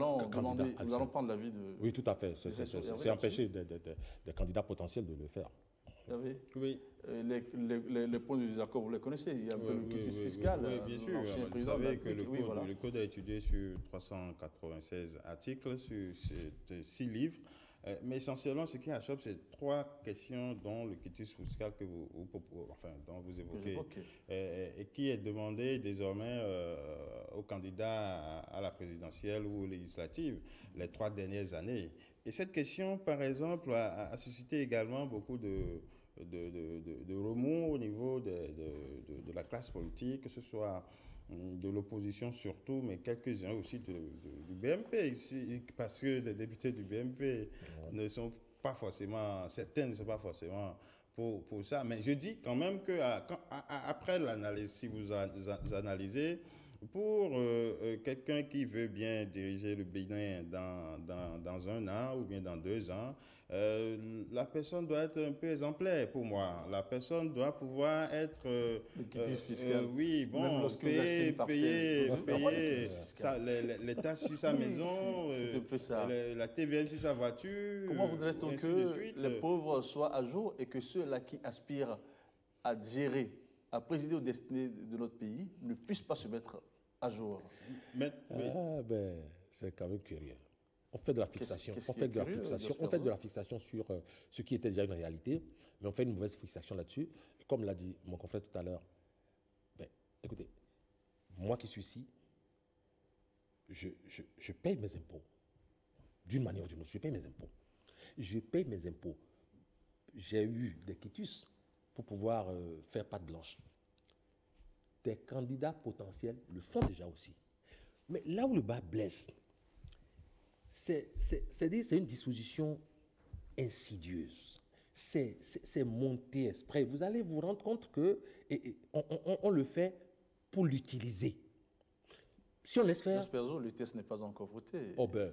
Nous allons prendre l'avis de... Oui, tout à fait. C'est empêcher des candidats potentiels de le faire. Oui. Les points de désaccord, vous les connaissez. Il y a un peu le quitus fiscal. Oui, bien sûr. Vous savez que le code a étudié sur 396 articles, sur 6 livres. Mais essentiellement, ce qui achoppe, c'est 3 questions dont le quitus fiscal dont vous évoquez, et qui est demandé désormais aux candidats à la présidentielle ou aux législatives les 3 dernières années. Et cette question, par exemple, a suscité également beaucoup de remous au niveau de la classe politique, que ce soit de l'opposition surtout, mais quelques-uns aussi du BMP, parce que les députés du BMP ne sont pas forcément, certains ne sont pas forcément pour ça. Mais je dis quand même qu'après l'analyse, si vous analysez, pour quelqu'un qui veut bien diriger le Bénin dans 1 an ou bien dans 2 ans, la personne doit être un peu exemplaire pour moi. La personne doit pouvoir être... oui, bon, payer les taxes sur sa maison, la TVM sur sa voiture. Comment voudrait-on que les pauvres soient à jour et que ceux-là qui aspirent à gérer, à présider aux destinées de notre pays, ne puissent pas se mettre à jour? C'est quand même curieux. on fait de la fixation. On fait de la fixation sur ce qui était déjà une réalité, mais on fait une mauvaise fixation là-dessus. Comme l'a dit mon confrère tout à l'heure, ben, écoutez, moi qui suis ici, je paye mes impôts. D'une manière ou d'une autre, je paye mes impôts. Je paye mes impôts. J'ai eu des quitus pour pouvoir faire patte blanche. Des candidats potentiels le font déjà aussi. Mais là où le bas blesse, c'est une disposition insidieuse. C'est monté exprès. Vous allez vous rendre compte que on le fait pour l'utiliser. Si on laisse faire... J'espère le test n'est pas encore voté. Oh ben,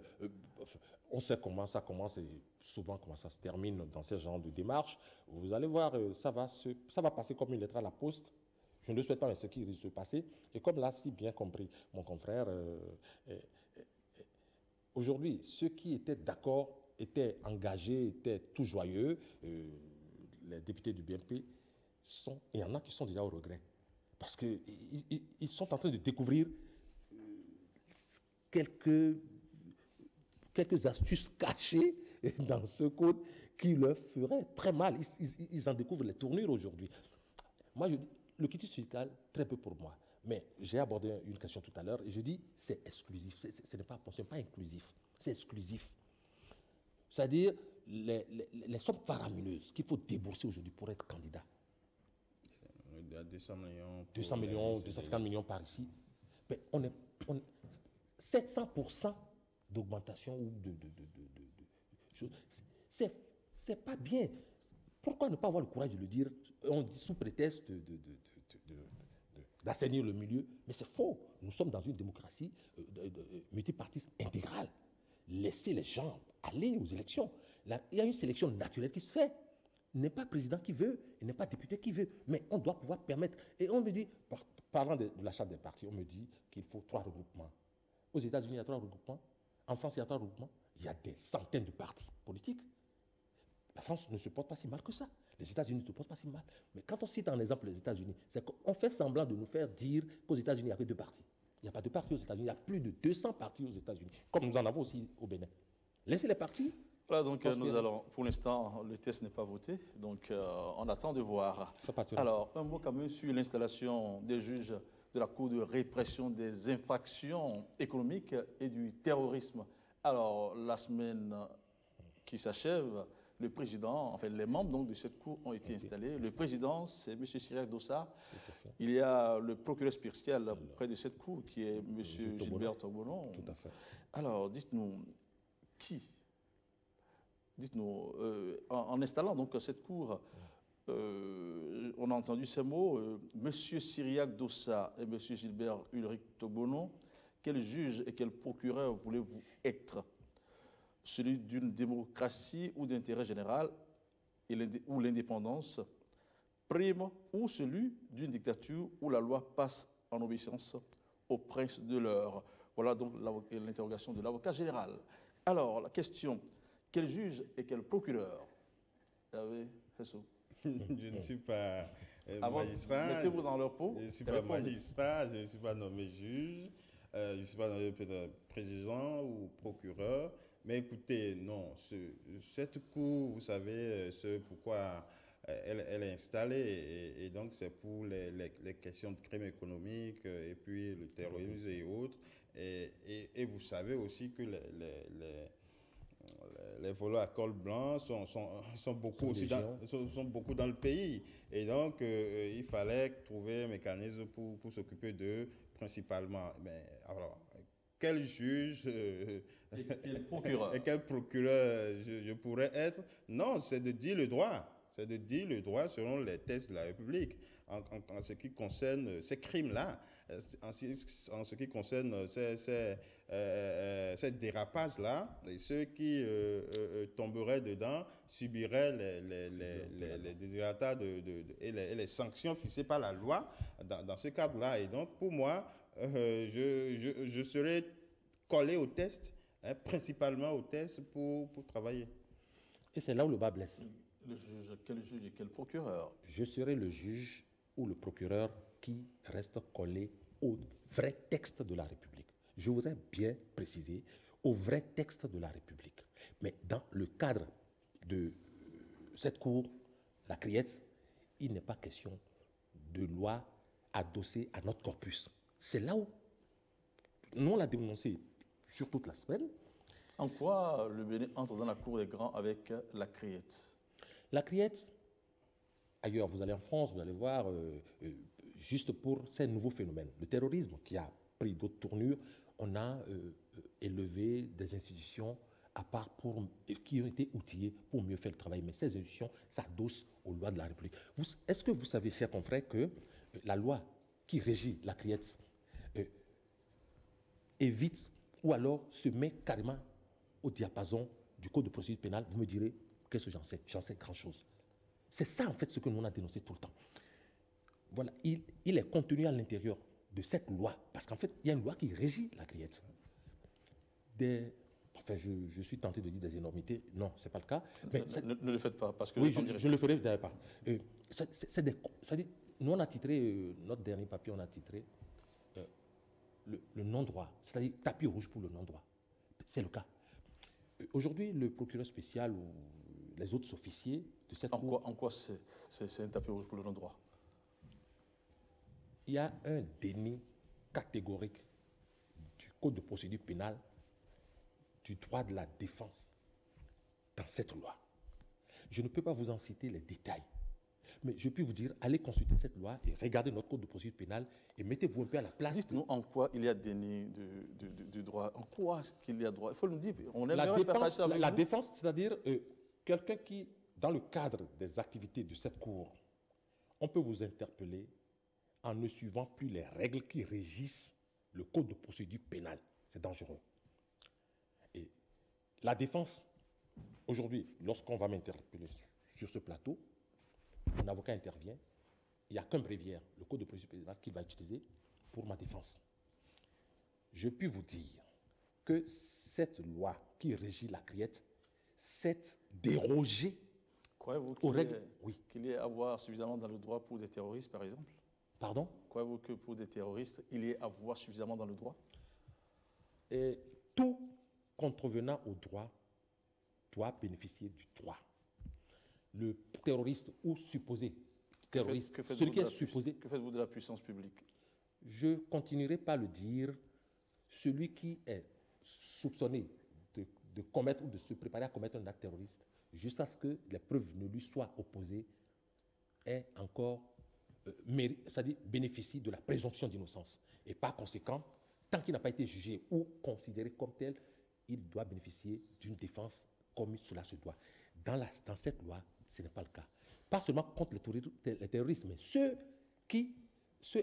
on sait comment ça commence et souvent comment ça se termine dans ce genre de démarche. Vous allez voir, ça va passer comme une lettre à la poste. Je ne le souhaite pas, mais ce qui risque de se passer. Et comme l'a si bien compris mon confrère, aujourd'hui, ceux qui étaient d'accord, étaient engagés, étaient tout joyeux, les députés du BNP, il y en a qui sont déjà au regret. Parce qu'ils sont en train de découvrir quelques astuces cachées dans ce code qui leur feraient très mal. Ils en découvrent les tournures aujourd'hui. Moi, je dis, le quitus fiscal, très peu pour moi. Mais j'ai abordé une question tout à l'heure et je dis, c'est exclusif. Ce n'est pas inclusif, c'est exclusif. C'est-à-dire les sommes faramineuses qu'il faut débourser aujourd'hui pour être candidat. 200 millions. 200 millions, 250 millions par ici. Mais on 700% d'augmentation ou de choses. C'est pas bien. Pourquoi ne pas avoir le courage de le dire? On dit sous prétexte d'assainir le milieu, mais c'est faux. Nous sommes dans une démocratie multipartiste intégrale. Laissez les gens aller aux élections. Là, il y a une sélection naturelle qui se fait. Il n'est pas président qui veut, il n'est pas député qui veut, mais on doit pouvoir permettre. Et on me dit, parlant de la charte des partis, on me dit qu'il faut 3 regroupements. Aux États-Unis, il y a 3 regroupements. En France, il y a 3 regroupements. Il y a des centaines de partis politiques. La France ne se porte pas si mal que ça. Les États-Unis ne se portent pas si mal. Mais quand on cite en exemple les États-Unis, c'est qu'on fait semblant de nous faire dire qu'aux États-Unis, il n'y a que 2 partis. Il n'y a pas de partis aux États-Unis, il y a plus de 200 partis aux États-Unis, comme nous en avons aussi au Bénin. Laissez les partis. Voilà, donc nous allons, pour l'instant, le test n'est pas voté, donc on attend de voir. Alors, un mot quand même sur l'installation des juges de la Cour de répression des infractions économiques et du terrorisme. Alors, la semaine qui s'achève, le président, enfin les membres donc, de cette cour ont été installés. Le président, c'est M. Cyriac Dossa. Il y a le procureur spécial près de cette cour qui est M. Gilbert Togbono. Tout à fait. Alors, dites-nous, en installant donc cette cour, on a entendu ces mots, M. Cyriac Dossa et M. Gilbert Ulrich Togbono, quel juge et quel procureur voulez-vous être? Celui d'une démocratie ou d'intérêt général ou l'indépendance prime, ou celui d'une dictature où la loi passe en obéissance au prince de l'heure? Voilà donc l'interrogation de l'avocat général. Alors, la question, quel juge et quel procureur? Je ne suis pas magistrat. Mettez-vous dans leur peau. Je ne suis pas magistrat, je ne suis pas nommé juge, je ne suis pas nommé président ou procureur. Mais écoutez, non, cette cour, vous savez, ce pourquoi elle est installée, et donc c'est pour les questions de crimes économiques, et puis le terrorisme et autres. Et vous savez aussi que les voleurs à col blanc sont beaucoup dans le pays. Et donc, il fallait trouver un mécanisme pour s'occuper d'eux principalement. Mais alors, quel juge et quel procureur, et quel procureur je pourrais être? Non, c'est de dire le droit. C'est de dire le droit selon les textes de la République en ce qui concerne ces crimes-là, en ce qui concerne ces dérapages-là. Et ceux qui tomberaient dedans subiraient les désirata et les sanctions fixées par la loi dans ce cadre-là. Et donc, pour moi, je serai collé au test, principalement au test pour travailler. Et c'est là où le bas blesse. Quel juge et quel procureur? Je serai le juge ou le procureur qui reste collé au vrai texte de la République. Je voudrais bien préciser, au vrai texte de la République. Mais dans le cadre de cette cour, la CRIET, il n'est pas question de loi adossée à notre corpus. C'est là où nous, on l'a dénoncé sur toute la semaine. En quoi le Bénin entre dans la cour des grands avec la CRIET? La CRIET, ailleurs, vous allez en France, vous allez voir, juste pour ces nouveaux phénomènes. Le terrorisme qui a pris d'autres tournures, on a élevé des institutions à part qui ont été outillées pour mieux faire le travail. Mais ces institutions s'adossent aux lois de la République. Est-ce que vous savez, chers confrères, que la loi qui régit la CRIET évite ou alors se met carrément au diapason du Code de procédure pénale? Vous me direz, qu'est-ce que j'en sais? J'en sais grand-chose. C'est ça, en fait, ce que nous on a dénoncé tout le temps. Voilà, il est contenu à l'intérieur de cette loi, parce qu'en fait, il y a une loi qui régit la CRIET. Enfin, je suis tenté de dire des énormités. Non, ce n'est pas le cas. Mais ne le faites pas, parce que... Oui, je ne le ferai d'ailleurs pas. Nous, on a titré, notre dernier papier, on a titré le non-droit, c'est-à-dire tapis rouge pour le non-droit. C'est le cas. Aujourd'hui, le procureur spécial ou les autres officiers de cette cour... En quoi c'est un tapis rouge pour le non-droit? Il y a un déni catégorique du Code de procédure pénale du droit de la défense dans cette loi. Je ne peux pas vous en citer les détails, mais je peux vous dire, allez consulter cette loi et regardez notre Code de procédure pénale et mettez-vous un peu à la place. Dites-nous en quoi il y a déni du droit. En quoi est-ce qu'il y a droit? Il faut le dire. On aime la défense, c'est-à-dire quelqu'un qui, dans le cadre des activités de cette cour, on peut vous interpeller en ne suivant plus les règles qui régissent le Code de procédure pénale. C'est dangereux. Et la défense, aujourd'hui, lorsqu'on va m'interpeller sur ce plateau, mon avocat intervient, il n'y a qu'un bréviaire, le Code de procédure pénale, qu'il va utiliser pour ma défense. Je puis vous dire que cette loi qui régit la CRIET s'est dérogée Croyez-vous aux règles. Oui. qu'il y ait à voir suffisamment dans le droit pour des terroristes, par exemple? Pardon? Croyez-vous que pour des terroristes, il y ait à voir suffisamment dans le droit? Et tout contrevenant au droit doit bénéficier du droit. Le terroriste ou supposé terroriste, celui qui est supposé... Que faites-vous de la puissance publique? Je continuerai par le dire, celui qui est soupçonné de commettre ou de se préparer à commettre un acte terroriste, jusqu'à ce que les preuves ne lui soient opposées, est encore... c'est-à-dire bénéficie de la présomption d'innocence. Et par conséquent, tant qu'il n'a pas été jugé ou considéré comme tel, il doit bénéficier d'une défense comme cela se doit. Dans cette loi, ce n'est pas le cas. Pas seulement contre les terroristes, mais ceux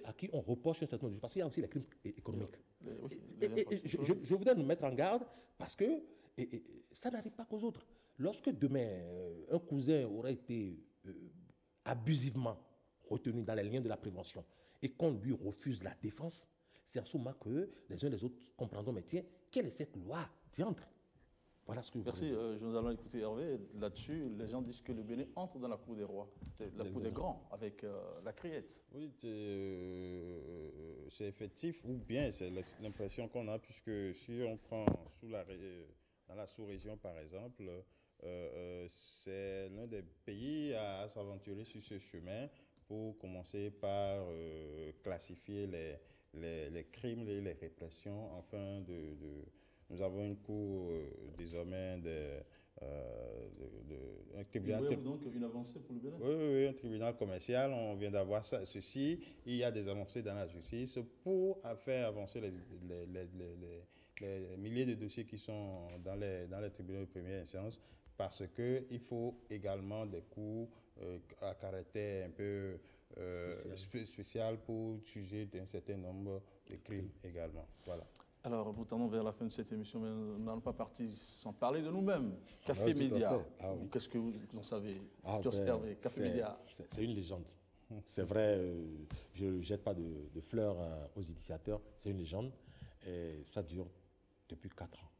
à qui on reproche un certain nombre de choses. Parce qu'il y a aussi les crimes économiques. Je voudrais nous mettre en garde parce que ça n'arrive pas qu'aux autres. Lorsque demain, un cousin aurait été abusivement retenu dans les liens de la prévention et qu'on lui refuse la défense, c'est à ce moment que les uns et les autres comprendront, mais tiens, quelle est cette loi diantre? Voilà ce que vous Merci. Nous allons écouter Hervé. Là-dessus, les gens disent que le Bénin entre dans la cour des rois, la cour des grands, avec la CRIET. Oui, c'est effectif, ou bien c'est l'impression qu'on a, puisque si on prend dans la sous-région, par exemple, c'est l'un des pays à s'aventurer sur ce chemin pour commencer par classifier les crimes et les répressions, afin nous avons une cour désormais un tribunal. Vous donc une avancée pour le Bénin? Oui, un tribunal commercial. On vient d'avoir ceci. Il y a des avancées dans la justice pour faire avancer les milliers de dossiers qui sont dans les tribunaux de première instance, parce qu'il faut également des cours à caractère un peu spécial pour juger d'un certain nombre de crimes également. Voilà. Alors, nous tendons vers la fin de cette émission, mais nous n'allons pas partir sans parler de nous-mêmes. Café Média. Oui. Qu'est-ce que vous en savez? Café Média. C'est une légende. C'est vrai, je ne jette pas de fleurs aux initiateurs. C'est une légende. Et ça dure depuis 4 ans.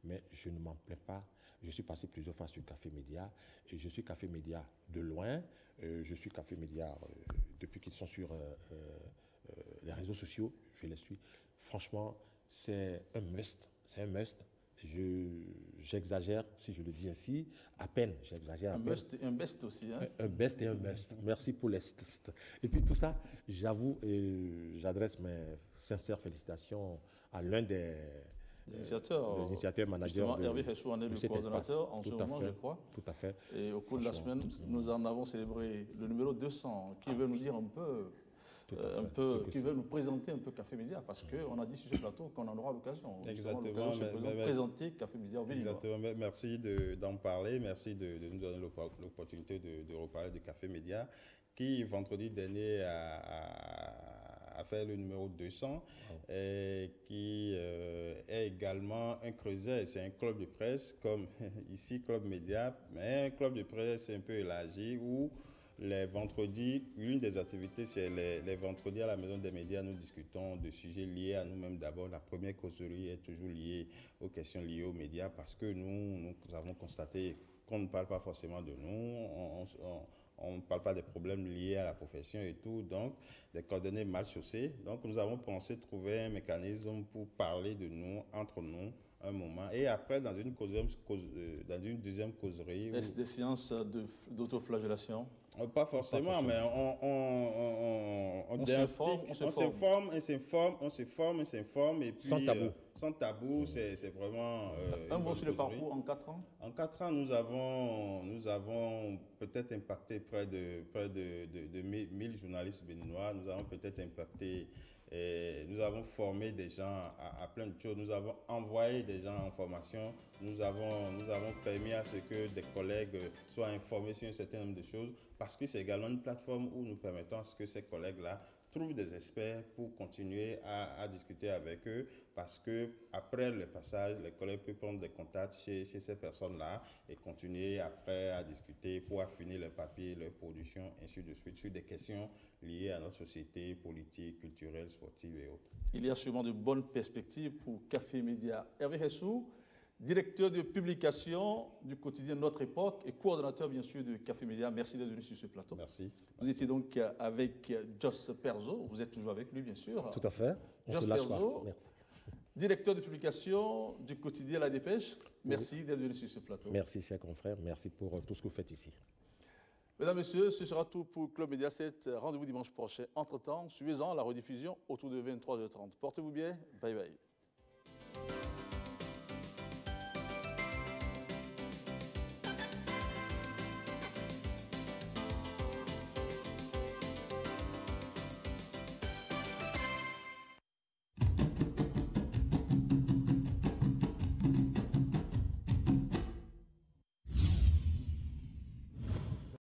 Mais je ne m'en plains pas. Je suis passé plusieurs fois sur Café Média. Et je suis Café Média de loin. Je suis Café Média depuis qu'ils sont sur les réseaux sociaux. Je les suis. Franchement, c'est un must J'exagère, si je le dis ainsi, à peine, j'exagère à peine. Un best aussi. Hein? Un best et un must. Merci pour les tests. Et puis tout ça, j'avoue, j'adresse mes sincères félicitations à l'un des initiateurs managers. Justement, Hervé Hessou en est le coordonnateur en ce moment, je crois. Tout à fait. Et au cours de la semaine, nous en avons célébré le numéro 200, qui veut nous dire qui veut nous présenter un peu Café Média, parce qu'on a dit sur ce plateau qu'on en aura l'occasion. Exactement. Présenter Café Média au Bénin. Exactement. Merci d'en parler. Merci de nous donner l'opportunité de reparler de Café Média, qui vendredi dernier a fait le numéro 200, et qui est également un creuset. C'est un club de presse, comme ici, Club Média, mais un club de presse un peu élargi où les vendredis, l'une des activités, c'est les vendredis à la Maison des médias, nous discutons de sujets liés à nous-mêmes. D'abord, la première causerie est toujours liée aux questions liées aux médias, parce que nous avons constaté qu'on ne parle pas forcément de nous, on ne parle pas des problèmes liés à la profession et tout, donc des coordonnées mal chaussées. Donc nous avons pensé trouver un mécanisme pour parler de nous, entre nous, un moment. Et après, dans une deuxième causerie... Est-ce des séances d'autoflagellation? Pas forcément, mais on s'informe, et puis... Sans tabou, c'est vraiment... un mot sur le parcours en 4 ans? En 4 ans, nous avons peut-être impacté près de 1000 journalistes béninois. Nous avons peut-être impacté... nous avons formé des gens à plein de choses. Nous avons envoyé des gens en formation. Nous avons permis à ce que des collègues soient informés sur un certain nombre de choses, parce que c'est également une plateforme où nous permettons à ce que ces collègues-là trouvent des experts pour continuer à discuter avec eux, parce que après le passage, les collègues peuvent prendre des contacts chez ces personnes-là et continuer après à discuter pour affiner leurs papiers, leur production, ainsi de suite, sur des questions liées à notre société, politique, culturelle, sportive et autres. Il y a sûrement de bonnes perspectives pour Café Média. Hervé Hessou, directeur de publication du quotidien Notre Époque et coordonnateur bien sûr de Café Média. Merci d'être venu sur ce plateau. Merci. Vous étiez donc avec Jos Perzo, vous êtes toujours avec lui bien sûr. Tout à fait. Jos Perzo, directeur de publication du quotidien La Dépêche. Merci d'être venu sur ce plateau. Merci chers confrères, merci pour tout ce que vous faites ici. Mesdames, Messieurs, ce sera tout pour Club Média 7. Rendez-vous dimanche prochain. Entre-temps, suivez-en la rediffusion autour de 23h30. Portez-vous bien. Bye bye.